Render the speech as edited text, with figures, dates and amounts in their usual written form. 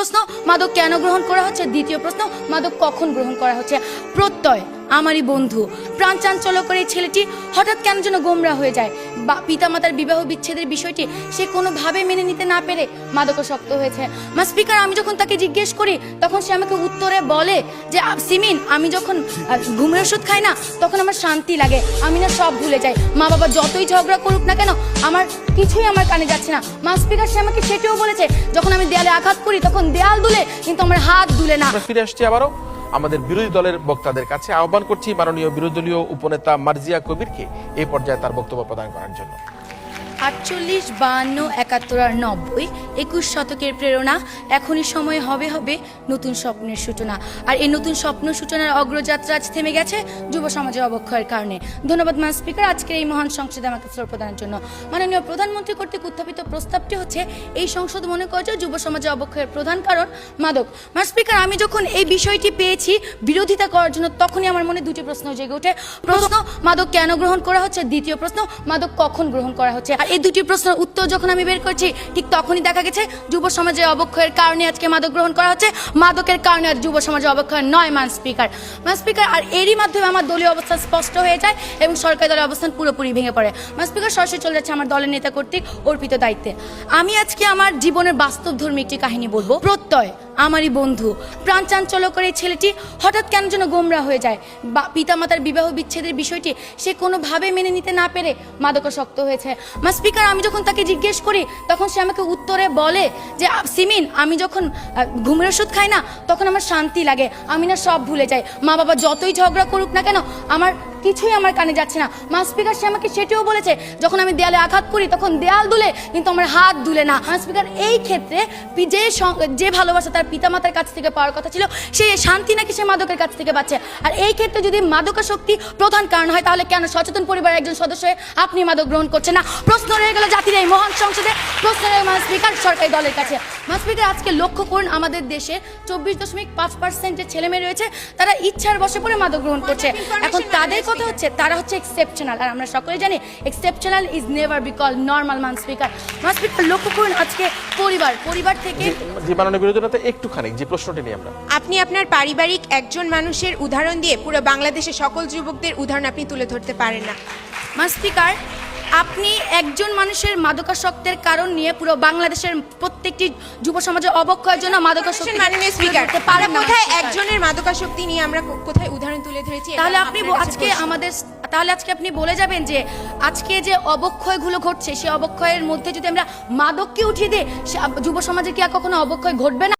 প্রশ্ন, মাদক কেন গ্রহণ করা হচ্ছে। দ্বিতীয় প্রশ্ন, মাদক কখন গ্রহণ করা হচ্ছে। প্রত্যয় আমারই বন্ধু, প্রাণ চাঞ্চল্যকর এই ছেলেটি হঠাৎ কেন যেন গোমরা হয়ে যায়। বা পিতামাতার বিবাহ বিচ্ছেদের বিষয়টি সে কোনোভাবে মেনে নিতে না পেরে মাদকাসক্ত হয়েছে। মা স্পিকার, আমি যখন তাকে জিজ্ঞেস করি তখন সে আমাকে উত্তরে বলে যে সিমিন, আমি যখন ঘুমের ওষুধ খাই না তখন আমার শান্তি লাগে, আমি না সব ভুলে যাই। মা বাবা যতই ঝগড়া করুক না কেন আমার কিছুই আমার কানে যাচ্ছে না। মা স্পিকার, সে আমাকে সেটিও বলেছে যখন আমি দেয়ালে আঘাত করি তখন দেয়াল দুলে কিন্তু আমার হাত দুলে না। ফিরে আসছি আবারও আমাদের বিরোধী দলের বক্তাদের কাছে। আহ্বান করছি মাননীয় বিরোধী দলীয় উপনেতা মার্জিয়া কবিরকে এই পর্যায়ে তার বক্তব্য প্রদান করার জন্য। 48, 52, 71 আর 90, 21 শতকের প্রেরণা। এখনই সময় হবে হবে নতুন স্বপ্নের সূচনা। আর এই নতুন স্বপ্ন সূচনার অগ্রযাত্রা আজ থেমে গেছে যুব সমাজের অবক্ষয়ের কারণে। ধন্যবাদ মা স্পিকার, আজকের এই মহান সংসদে আমাকে ফ্লোর প্রদানের জন্য। মাননীয় প্রধানমন্ত্রী কর্তৃক উত্থাপিত প্রস্তাবটি হচ্ছে এই সংসদ মনে করে যে যুব সমাজের অবক্ষয়ের প্রধান কারণ মাদক। মা স্পিকার, আমি যখন এই বিষয়টি পেয়েছি বিরোধিতা করার জন্য তখনই আমার মনে দুটি প্রশ্ন জেগে ওঠে। প্রশ্ন, মাদক কেন গ্রহণ করা হচ্ছে। দ্বিতীয় প্রশ্ন, মাদক কখন গ্রহণ করা হচ্ছে। এই দুটি প্রশ্নের উত্তর যখন আমি বের করছি ঠিক তখনই দেখা গেছে যুব সমাজের অবক্ষয়ের কারণে আজকে মাদক গ্রহণ করা হচ্ছে, মাদকের কারণে আজ যুব সমাজের অবক্ষয় নয়। মা স্পিকার, আর এরই মাধ্যমে আমার দলীয় অবস্থান স্পষ্ট হয়ে যায় এবং সরকারি দলের অবস্থান পুরোপুরি ভেঙে পড়ে। মা স্পিকার, সরাসরি চলে যাচ্ছে আমার দলের নেতা কর্তৃক অর্পিত দায়িত্বে। আমি আজকে আমার জীবনের বাস্তবধর্মী একটি কাহিনী বলবো। প্রত্যয় আমারই বন্ধু, প্রাণ চাঞ্চল্যকর এই ছেলেটি হঠাৎ কেন যেন গোমরা হয়ে যায়। বা পিতামাতার বিবাহ বিচ্ছেদের বিষয়টি সে কোনোভাবে মেনে নিতে না পেরে মাদকাসক্ত হয়েছে। মা স্পিকার, আমি যখন তাকে জিজ্ঞেস করি তখন সে আমাকে উত্তরে বলে যে সিমিন, আমি যখন ঘুমের ওষুধ খাই না তখন আমার শান্তি লাগে, আমি না সব ভুলে যাই। মা বাবা যতই ঝগড়া করুক না কেন আমার কিছুই আমার কানে যাচ্ছে না। মা স্পিকার, সে আমাকে সেটিও বলেছে যখন আমি দেয়ালে আঘাত করি তখন দেয়াল দুলে কিন্তু আমার হাত দুলে না। মা স্পিকার, এই ক্ষেত্রে যে ভালোবাসা তার পিতামাতার কাছ থেকে পাওয়ার কথা ছিল সেই শান্তি নাকি সে মাদকের কাছ থেকে পাচ্ছে। আর এই ক্ষেত্রে যদি মাদকাসক্তি প্রধান কারণ হয় তাহলে কেন সচেতন পরিবারের একজন সদস্য হয়ে আপনি মাদক গ্রহণ করছেন না। প্রশ্ন রয়ে গেল জাতির এই মহান সংসদে, প্রশ্ন রয়ে মা স্পিকার সরকারি দলের কাছে। মা স্পিকার, আজকে লক্ষ্য করুন আমাদের দেশে 24.5% যে ছেলে মেয়ে রয়েছে তারা ইচ্ছার বশে পড়ে মাদক গ্রহণ করছে। এখন তাদের কথা হচ্ছে তারা হচ্ছে এক্সেপশনাল, আর আমরা সকলে জানি exceptional is never be called normal. মা স্পিকার, লক্ষ্য করুন আজকে পরিবার থেকে যে মাননীয় বিরোধী নেতা একটুখানি যে প্রশ্নটি নিয়ে আমরা আপনি আপনার পারিবারিক একজন মানুষের উদাহরণ দিয়ে পুরো বাংলাদেশের সকল যুবকদের উদাহরণ আপনি তুলে ধরতে পারেন না। মা স্পিকার, আপনি একজন মানুষের মাদকাসক্তের কারণ নিয়ে পুরো বাংলাদেশের প্রত্যেকটি যুব সমাজের অবক্ষয়ের জন্য মাদকাসক্তি মাননীয় স্পিকার, কোথায় একজনের মাদকাসক্তি নিয়ে আমরা কোথায় উদাহরণ তুলে ধরেছি? তাহলে আজকে আপনি বলে যাবেন যে আজকে যে অবক্ষয়গুলো ঘটছে সেই অবক্ষয়ের মধ্যে যদি আমরা মাদককে উঠিয়ে দিই যুব সমাজে কি আর কখনো অবক্ষয় ঘটবে না?